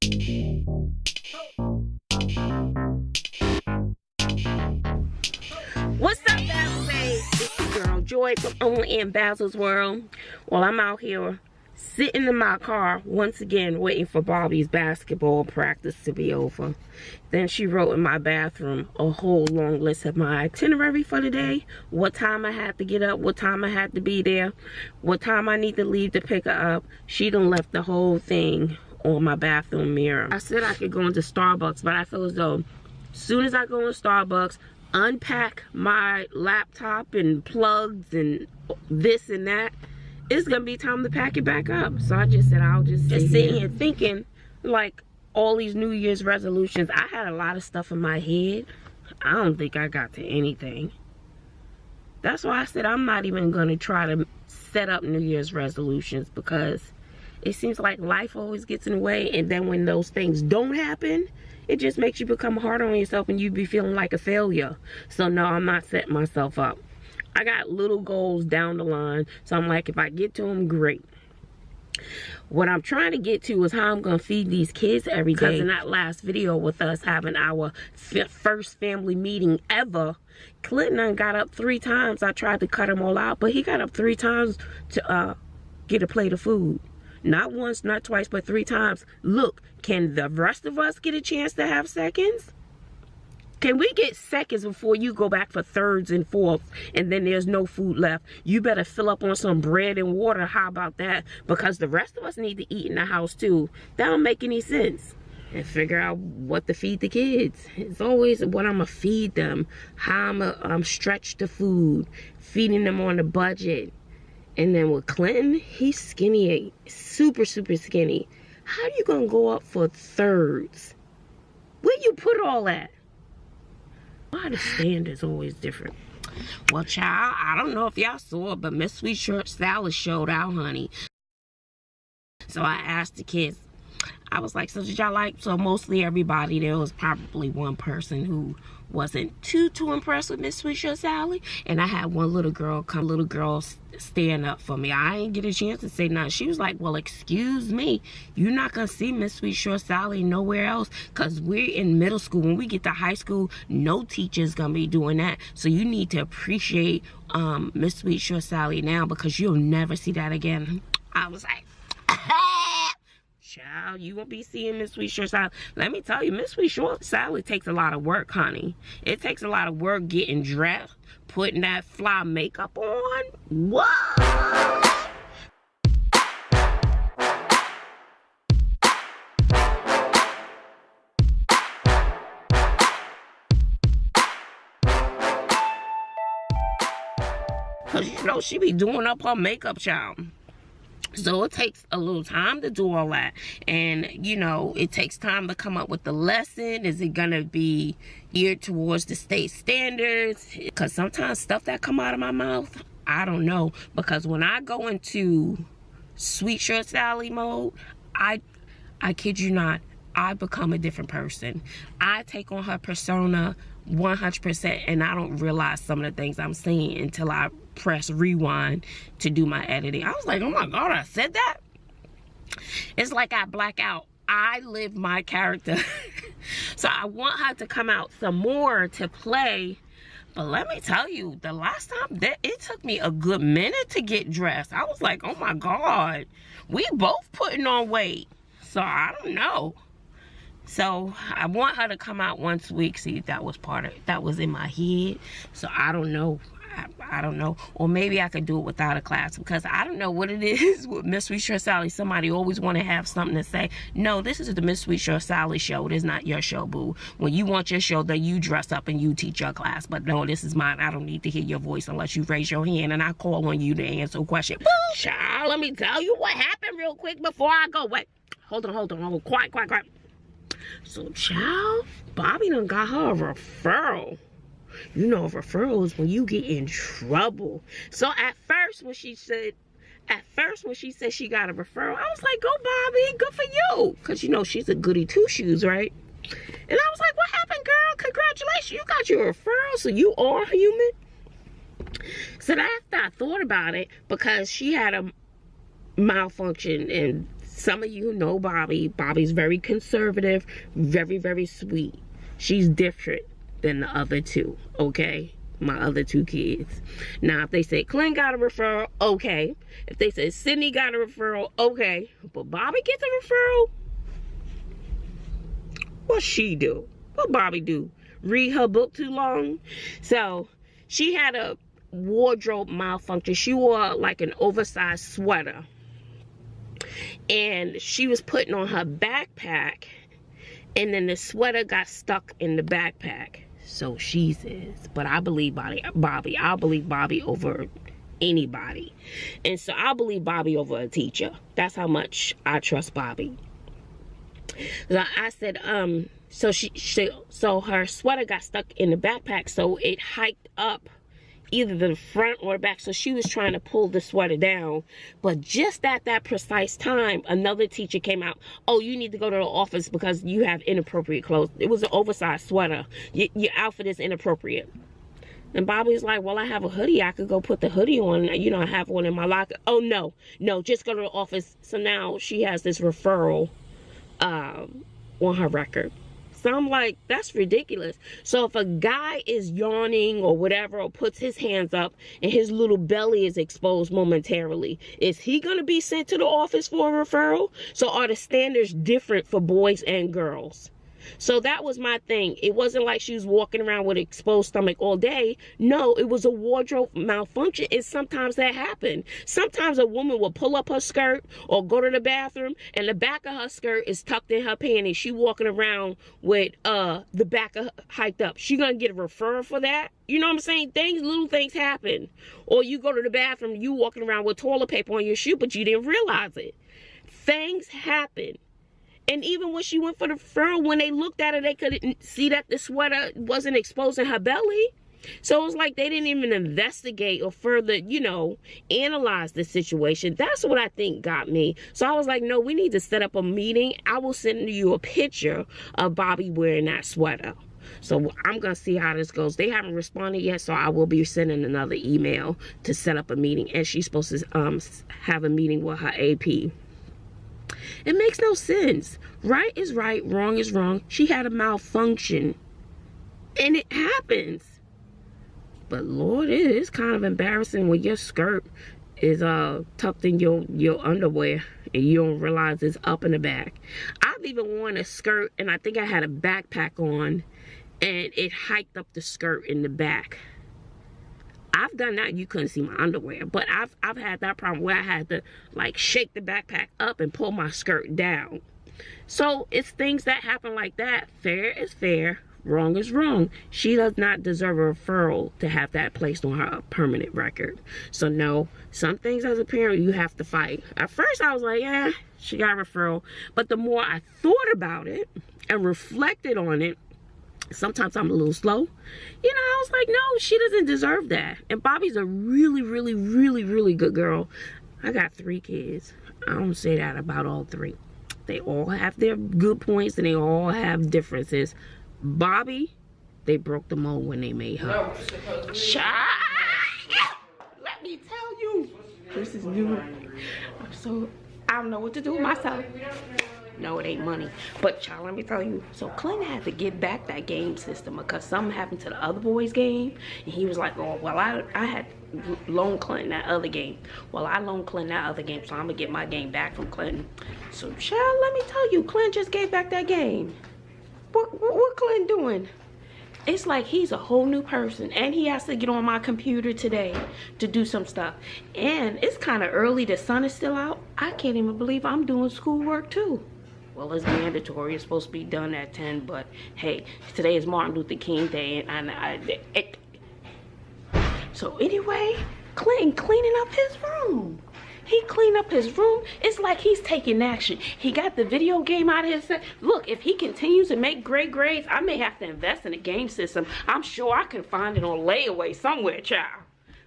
What's up, Bazzle Babe? It's your girl Joy from Only in Bazzle's World. Well, I'm out here sitting in my car once again waiting for Bobby's basketball practice to be over. Then she wrote in my bathroom a whole long list of my itinerary for the day, what time I had to get up, what time I had to be there, what time I need to leave to pick her up. She done left the whole thing on my bathroom mirror. I said I could go into Starbucks, but I feel as though as soon as I go in Starbucks, unpack my laptop and plugs and this and that, it's gonna be time to pack it back up. So I just said I'll just sit here thinking, like, all these New Year's resolutions. I had a lot of stuff in my head. I don't think I got to anything. That's why I said I'm not even gonna try to set up New Year's resolutions, because it seems like life always gets in the way, and then when those things don't happen, it just makes you become hard on yourself and you be feeling like a failure. So no, I'm not setting myself up. I got little goals down the line, so I'm like, if I get to them, great. What I'm trying to get to is how I'm gonna feed these kids every day. Because in that last video with us having our first family meeting ever, Clinton got up 3 times. I tried to cut him all out, but he got up 3 times to get a plate of food. Not once, not twice, but 3 times. Look, can the rest of us get a chance to have seconds? Can we get seconds before you go back for thirds and fourths and then there's no food left? You better fill up on some bread and water. How about that? Because the rest of us need to eat in the house too. That don't make any sense. And figure out what to feed the kids. It's always what I'm gonna feed them, how I'm gonna stretch the food, feeding them on a budget. And then with Clinton, he's skinny, super, super skinny. How you gonna go up for thirds? Where you put all that? Why the standard's always different? Well, child, I don't know if y'all saw it, but Miss Sweet Short Salad showed out, honey. So I asked the kids, I was like, so did y'all like? So mostly everybody, there was probably one person who wasn't too impressed with Miss Sweet Short Sally. And I had one little girl stand up for me. I didn't get a chance to say nothing. She was like, well, excuse me, you're not gonna see Miss Sweet Short Sally nowhere else, because we're in middle school. When we get to high school, no teacher's gonna be doing that. So you need to appreciate Miss Sweet Short Sally now, because you'll never see that again. I was like, child, you won't be seeing Miss Sweet Short Sally. Let me tell you, Miss Sweet Short Sally takes a lot of work, honey. It takes a lot of work getting dressed, putting that fly makeup on. What? Because, you know, she be doing up her makeup, child. So it takes a little time to do all that. And, you know, it takes time to come up with the lesson. Is it going to be geared towards the state standards? Because sometimes stuff that come out of my mouth, I don't know. Because when I go into Sweet Short Sally mode, I kid you not, I become a different person. I take on her persona 100%, and I don't realize some of the things I'm saying until I press rewind to do my editing. I was like, oh my God, I said that? It's like I black out. I live my character. So I want her to come out some more to play. But let me tell you, the last time, it took me a good minute to get dressed. I was like, oh my God, we both putting on weight. So I don't know. So I want her to come out once a week. See, that was that was in my head. So I don't know. I don't know. Or maybe I could do it without a class, because I don't know what it is with Miss Sweet Short Sally. Somebody always want to have something to say. No, this is the Miss Sweet Short Sally show. It is not your show, boo. When you want your show, then you dress up and you teach your class. But no, this is mine. I don't need to hear your voice unless you raise your hand and I call on you to answer a question. Child, let me tell you what happened real quick before I go. Wait, hold on. Quiet. So, child, Bobby done got her a referral. You know, referrals when you get in trouble. So at first when she said she got a referral, I was like, go Bobby, good for you. Because, you know, she's a goody two-shoes, right? And I was like, what happened, girl? Congratulations, you got your referral, so you are human. So after I thought about it, because she had a malfunction in some of you know Bobby. Bobby's very conservative, very, very sweet. She's different than the other two, okay? My other two kids. Now, if they say Clint got a referral, okay. If they say Sydney got a referral, okay. But Bobby gets a referral? What she do? What Bobby do? Read her book too long? So, she had a wardrobe malfunction. She wore like an oversized sweater. And she was putting on her backpack. And then the sweater got stuck in the backpack. So she says, but I believe Bobby. I'll believe Bobby over anybody. And so I'll believe Bobby over a teacher. That's how much I trust Bobby. So I said, so her sweater got stuck in the backpack, so it hiked up either the front or the back. So she was trying to pull the sweater down, but just at that precise time, another teacher came out. Oh, you need to go to the office because you have inappropriate clothes. It was an oversized sweater. Your outfit is inappropriate. And Bobby's like, well, I have a hoodie. I could go put the hoodie on. You know, I have one in my locker. Oh, no, just go to the office. So now she has this referral on her record. So I'm like, that's ridiculous. So if a guy is yawning or whatever, or puts his hands up and his little belly is exposed momentarily, is he going to be sent to the office for a referral? So are the standards different for boys and girls? So that was my thing. It wasn't like she was walking around with an exposed stomach all day. No, it was a wardrobe malfunction. And sometimes that happened. Sometimes a woman will pull up her skirt or go to the bathroom and the back of her skirt is tucked in her panties. She walking around with the back of hiked up. She gonna get a referral for that? You know what I'm saying? Little things happen. Or you go to the bathroom, you walking around with toilet paper on your shoe, but you didn't realize it. Things happen. And even when she went for the referral, when they looked at her, they couldn't see that the sweater wasn't exposing her belly. So it was like they didn't even investigate or further, analyze the situation. That's what I think got me. So I was like, no, we need to set up a meeting. I will send you a picture of Bobby wearing that sweater. So I'm going to see how this goes. They haven't responded yet, so I will be sending another email to set up a meeting. And she's supposed to have a meeting with her AP. It makes no sense. Right is right, wrong is wrong. She had a malfunction. And it happens. But Lord, it is kind of embarrassing when your skirt is tucked in your underwear and you don't realize it's up in the back. I've even worn a skirt and I think I had a backpack on and it hiked up the skirt in the back. I've done that. You couldn't see my underwear, but I've had that problem where I had to like shake the backpack up and pull my skirt down. So it's things that happen like that. Fair is fair, wrong is wrong. She does not deserve a referral to have that placed on her permanent record. So no, some things as a parent you have to fight. At first I was like, yeah, she got a referral, but the more I thought about it and reflected on it, sometimes I'm a little slow. I was like, no, she doesn't deserve that. And Bobby's a really, really, really, really good girl. I got 3 kids. I don't say that about all 3. They all have their good points and they all have differences. Bobby, they broke the mold when they made her. Child, let me tell you. This is new. I don't know what to do with myself. No, it ain't money. But child, let me tell you. So Clint had to get back that game system because something happened to the other boys' game. And he was like, oh, well, I had loaned Clinton that other game. Well, I loaned Clinton that other game, so I'm going to get my game back from Clinton. So child, let me tell you, Clint just gave back that game. What Clint doing? It's like he's a whole new person. And he has to get on my computer today to do some stuff. And it's kind of early. The sun is still out. I can't even believe I'm doing schoolwork too. Well, it's mandatory. It's supposed to be done at 10, but hey, today is Martin Luther King Day, so anyway, Clinton cleaning up his room. He cleaned up his room. It's like he's taking action. He got the video game out of his set. Look, if he continues to make great grades, I may have to invest in a game system. I'm sure I can find it on layaway somewhere, child.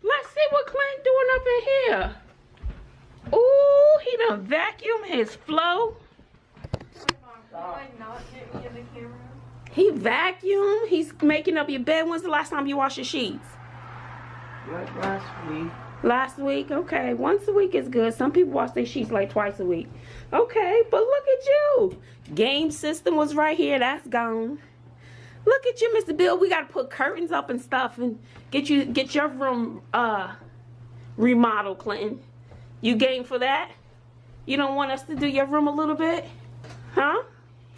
Let's see what Clinton doing up in here. Ooh, he done vacuumed his floor. He vacuumed. He's making up your bed. When's the last time you washed your sheets? Like last week. Last week? Okay, once a week is good. Some people wash their sheets like twice a week. Okay, but look at you. Game system was right here. That's gone. Look at you, Mr. Bill. We got to put curtains up and stuff and get your room remodeled, Clinton. You game for that? You don't want us to do your room a little bit? Huh?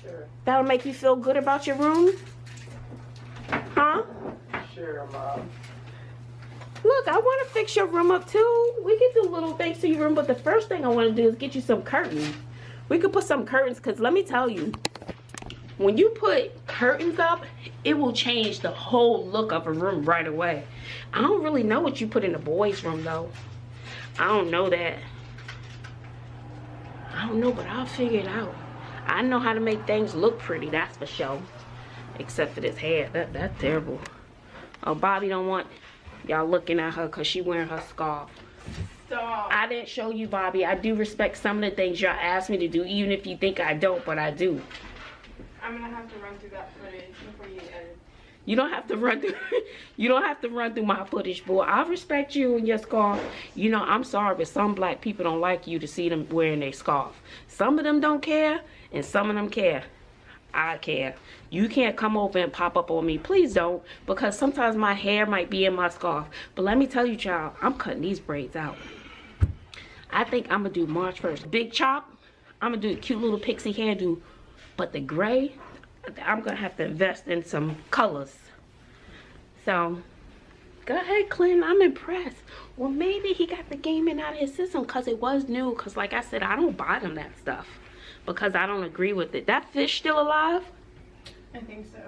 Sure. That'll make you feel good about your room? Huh? Sure, Mom. Look, I want to fix your room up too. We can do little things to your room, but the first thing I want to do is get you some curtains. We could put some curtains, because let me tell you, when you put curtains up, it will change the whole look of a room right away. I don't really know what you put in the boys' room though. I don't know that. I don't know, but I'll figure it out. I know how to make things look pretty, that's for sure. Except for this hair, that's terrible. Oh, Bobby don't want y'all looking at her because she wearing her scarf. Stop. I didn't show you, Bobby. I do respect some of the things y'all asked me to do, even if you think I don't, but I do. I'm gonna have to run through that footage before you edit. You don't have to run through you don't have to run through my footage, boy. I respect you and your scarf. You know, I'm sorry, but some black people don't like you to see them wearing their scarf. Some of them don't care, and some of them care. I care. You can't come over and pop up on me. Please don't, because sometimes my hair might be in my scarf. But let me tell you, child, I'm cutting these braids out. I think I'm gonna do March 1st. Big chop. I'm gonna do a cute little pixie hairdo. But the gray, I'm gonna have to invest in some colors. So, go ahead, Clinton. I'm impressed. Well, maybe he got the gaming out of his system because it was new. Because like I said, I don't buy them that stuff. Because I don't agree with it. That fish still alive? I think so.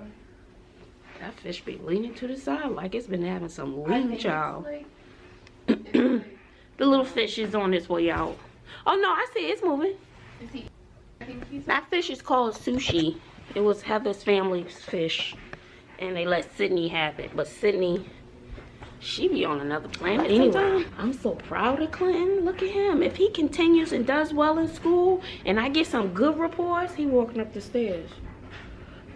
That fish be leaning to the side like it's been having some lean, child. Like, The little fish is on its way out. Oh no, I see it's moving. I think he's That fish is called sushi. It was Heather's family's fish. And they let Sydney have it. But Sydney, she be on another planet anyway. I'm so proud of Clinton. Look at him. If he continues and does well in school and I get some good reports, he walking up the stairs.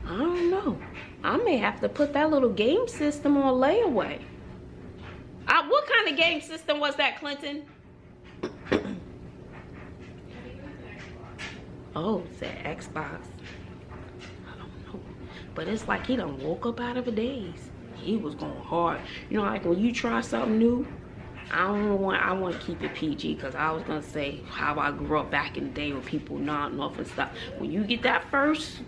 I don't know. I may have to put that little game system on layaway. What kind of game system was that, Clinton? Oh, it's an Xbox. I don't know. But it's like he done woke up out of a daze. He was going hard. You know, like when you try something new, I want to keep it PG, because I was going to say how I grew up back in the day with people nodding off and stuff. When you get that first,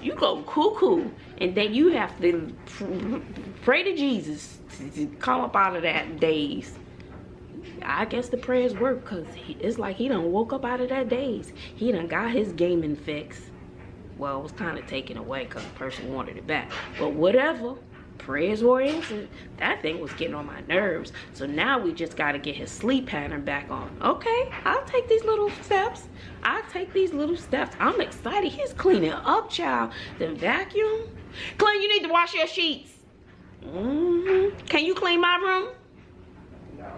you go cuckoo. And then you have to pray to Jesus to come up out of that daze. I guess the prayers work, because it's like he done woke up out of that daze. He done got his gaming fix. Well, it was kind of taken away because the person wanted it back. But whatever. Prayers were answered. That thing was getting on my nerves. So now we just got to get his sleep pattern back on. Okay, I'll take these little steps. I'll take these little steps. I'm excited. He's cleaning up, child. The vacuum. Clint, you need to wash your sheets. Can you clean my room? no.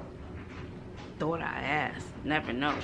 Thought I asked. Never know.